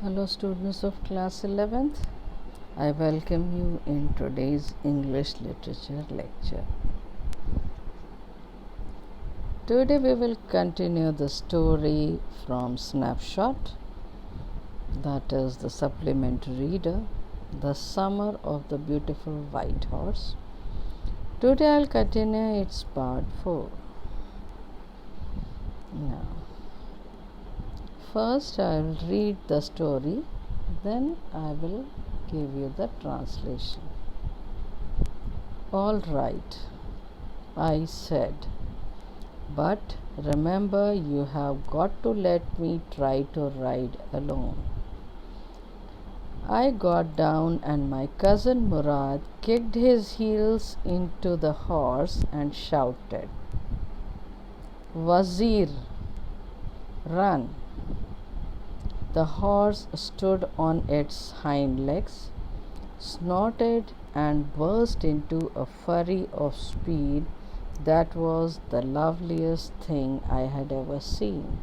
Hello students of class 11th. I welcome you in today's English literature lecture. Today we will continue the story from Snapshot, that is the supplement reader, The Summer of the Beautiful White Horse. Today I'll continue its part 4. Now, first I'll read the story, then I will give you the translation. All right, I said, but remember you have got to let me try to ride alone. I got down and my cousin Murad kicked his heels into the horse and shouted, Wazir, run! The horse stood on its hind legs, snorted, and burst into a flurry of speed that was the loveliest thing I had ever seen.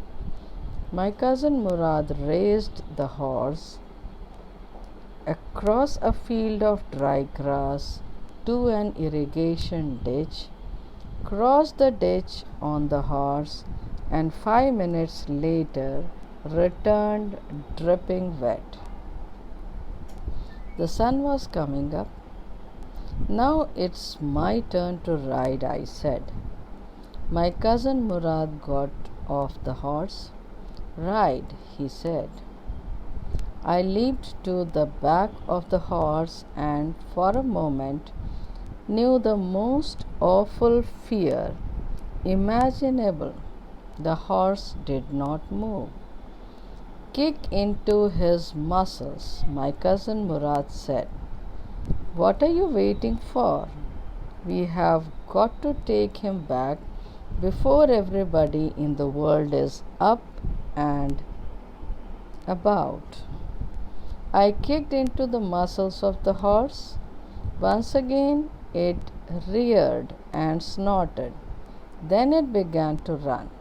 My cousin Murad raced the horse across a field of dry grass to an irrigation ditch, crossed the ditch on the horse, and 5 minutes later returned dripping wet. The sun was coming up. Now it's my turn to ride, I said. My cousin Murad got off the horse. Ride, he said. I leaped to the back of the horse and for a moment knew the most awful fear imaginable. The horse did not move. Kick into his muscles, my cousin Murad said. What are you waiting for? We have got to take him back before everybody in the world is up and about. I kicked into the muscles of the horse. Once again it reared and snorted. Then it began to run.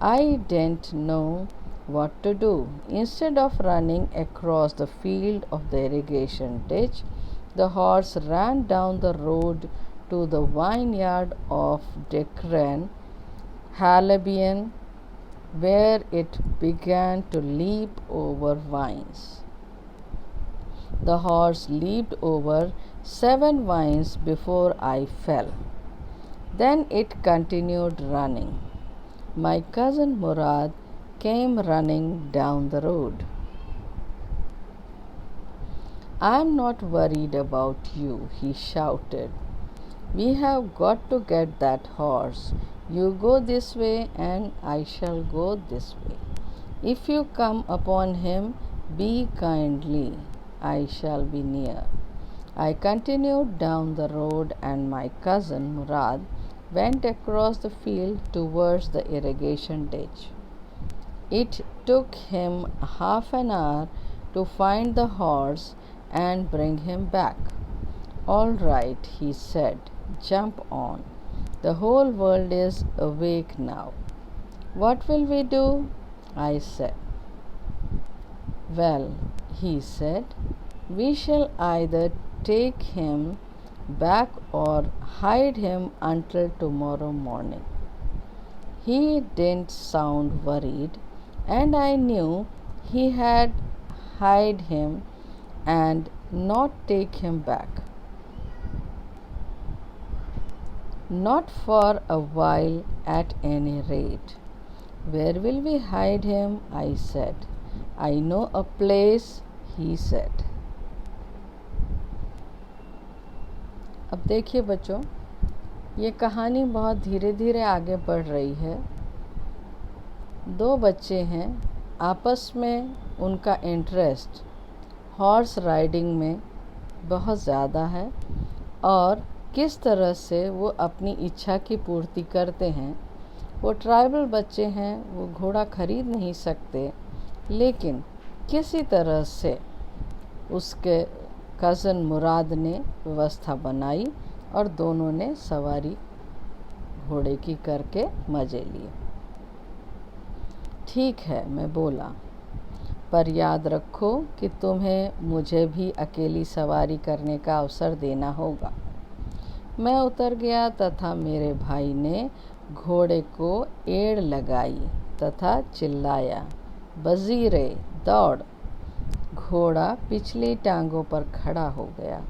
I didn't know what to do. Instead of running across the field of the irrigation ditch, the horse ran down the road to the vineyard of Decran Halabian, where it began to leap over vines. The horse leaped over 7 vines before I fell. Then it continued running. My cousin Murad came running down the road. I'm not worried about you, he shouted. We have got to get that horse. You go this way and I shall go this way. If you come upon him, be kindly. I shall be near. I continued down the road and my cousin Murad went across the field towards the irrigation ditch. It took him half an hour to find the horse and bring him back. All right, he said, jump on. The whole world is awake now. What will we do? I said. Well, he said, we shall either take him back or hide him until tomorrow morning. He didn't sound worried, and I knew he had hide him and not take him back. Not for a while at any rate. Where will we hide him? I said. I know a place, he said. अब देखिए बच्चों, ये कहानी बहुत धीरे धीरे आगे बढ़ रही है। 2 बच्चे हैं, आपस में उनका इंटरेस्ट हॉर्स राइडिंग में बहुत ज़्यादा है और किस तरह से वो अपनी इच्छा की पूर्ति करते हैं। वो ट्राइबल बच्चे हैं, वो घोड़ा खरीद नहीं सकते, लेकिन किसी तरह से उसके कज़न मुराद ने व्यवस्था बनाई और दोनों ने सवारी घोड़े की करके मज़े लिए। ठीक है, मैं बोला, पर याद रखो कि तुम्हें मुझे भी अकेली सवारी करने का अवसर देना होगा। मैं उतर गया तथा मेरे भाई ने घोड़े को एड़ लगाई तथा चिल्लाया, वज़ीरे दौड़। घोड़ा पिछली टांगों पर खड़ा हो गया,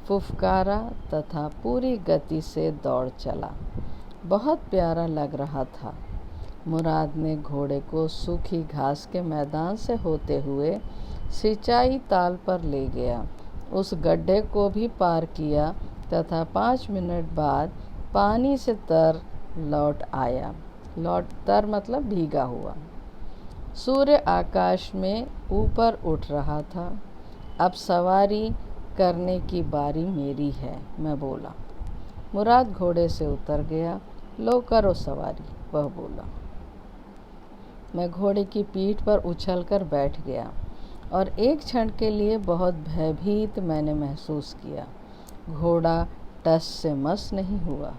फुफकारा तथा पूरी गति से दौड़ चला। बहुत प्यारा लग रहा था। मुराद ने घोड़े को सूखी घास के मैदान से होते हुए सिंचाई ताल पर ले गया, उस गड्ढे को भी पार किया तथा 5 मिनट बाद पानी से तर लौट आया। तर मतलब भीगा हुआ। सूर्य आकाश में ऊपर उठ रहा था। अब सवारी करने की बारी मेरी है, मैं बोला। मुराद घोड़े से उतर गया। लो करो सवारी, वह बोला। मैं घोड़े की पीठ पर उछलकर बैठ गया और एक क्षण के लिए बहुत भयभीत मैंने महसूस किया। घोड़ा टस से मस नहीं हुआ।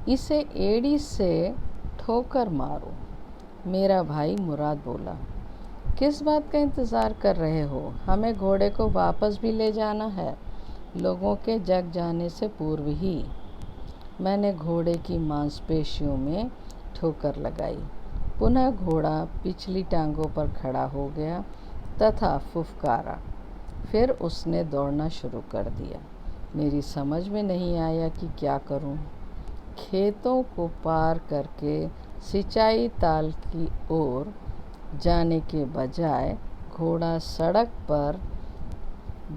इसे एड़ी से ठोकर मारो, मेरा भाई मुराद बोला। किस बात का इंतज़ार कर रहे हो? हमें घोड़े को वापस भी ले जाना है, लोगों के जग जाने से पूर्व ही। मैंने घोड़े की मांसपेशियों में ठोकर लगाई। पुनः घोड़ा पिछली टांगों पर खड़ा हो गया तथा फुफकारा। फिर उसने दौड़ना शुरू कर दिया। मेरी समझ में नहीं आया कि क्या करूं। खेतों को पार करके सिंचाई ताल की ओर जाने के बजाय घोड़ा सड़क पर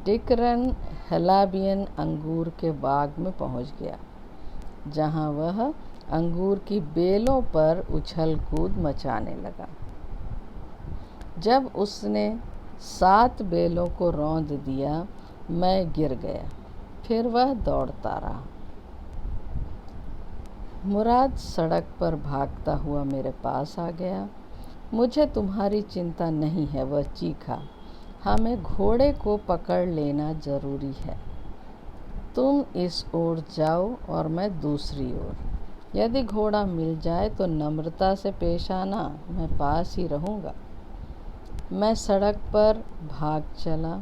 डिकरन हेलाबियन अंगूर के बाग में पहुंच गया, जहां वह अंगूर की बेलों पर उछल कूद मचाने लगा। जब उसने 7 बेलों को रौंद दिया, मैं गिर गया। फिर वह दौड़ता रहा। मुराद सड़क पर भागता हुआ मेरे पास आ गया। मुझे तुम्हारी चिंता नहीं है, वह चीखा। हमें घोड़े को पकड़ लेना जरूरी है। तुम इस ओर जाओ और मैं दूसरी ओर। यदि घोड़ा मिल जाए तो नम्रता से पेश आना, मैं पास ही रहूँगा। मैं सड़क पर भाग चला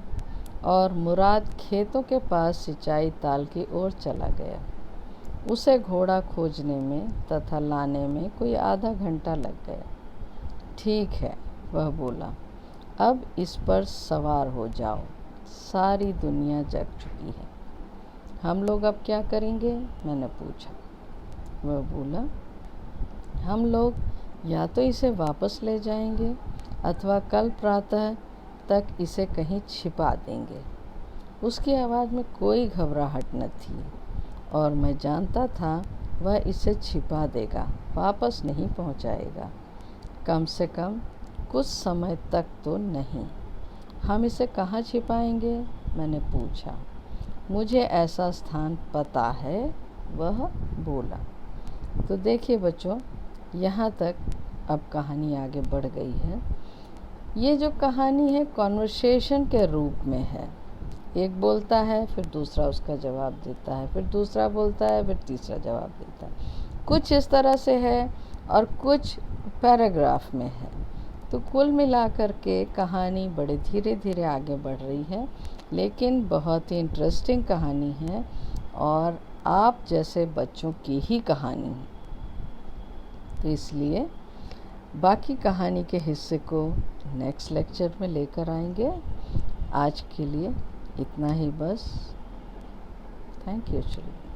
और मुराद खेतों के पास सिंचाई ताल की ओर चला गया। उसे घोड़ा खोजने में तथा लाने में कोई आधा घंटा लग गया। ठीक है, वह बोला, अब इस पर सवार हो जाओ। सारी दुनिया जग चुकी है। हम लोग अब क्या करेंगे? मैंने पूछा। वह बोला, हम लोग या तो इसे वापस ले जाएंगे अथवा कल प्रातः तक इसे कहीं छिपा देंगे। उसकी आवाज़ में कोई घबराहट न थी और मैं जानता था वह इसे छिपा देगा, वापस नहीं पहुंचाएगा। कम से कम कुछ समय तक तो नहीं। हम इसे कहाँ छिपाएंगे? मैंने पूछा। मुझे ऐसा स्थान पता है, वह बोला। तो देखिए बच्चों, यहाँ तक अब कहानी आगे बढ़ गई है। ये जो कहानी है कॉन्वर्सेशन के रूप में है। एक बोलता है, फिर दूसरा उसका जवाब देता है, फिर दूसरा बोलता है, फिर तीसरा जवाब देता है। कुछ इस तरह से है और कुछ पैराग्राफ में है। तो कुल मिलाकर के कहानी बड़े धीरे धीरे आगे बढ़ रही है, लेकिन बहुत ही इंटरेस्टिंग कहानी है और आप जैसे बच्चों की ही कहानी है। तो इसलिए बाकी कहानी के हिस्से को नेक्स्ट लेक्चर में लेकर आएंगे। आज के लिए इतना ही बस। Thank you children.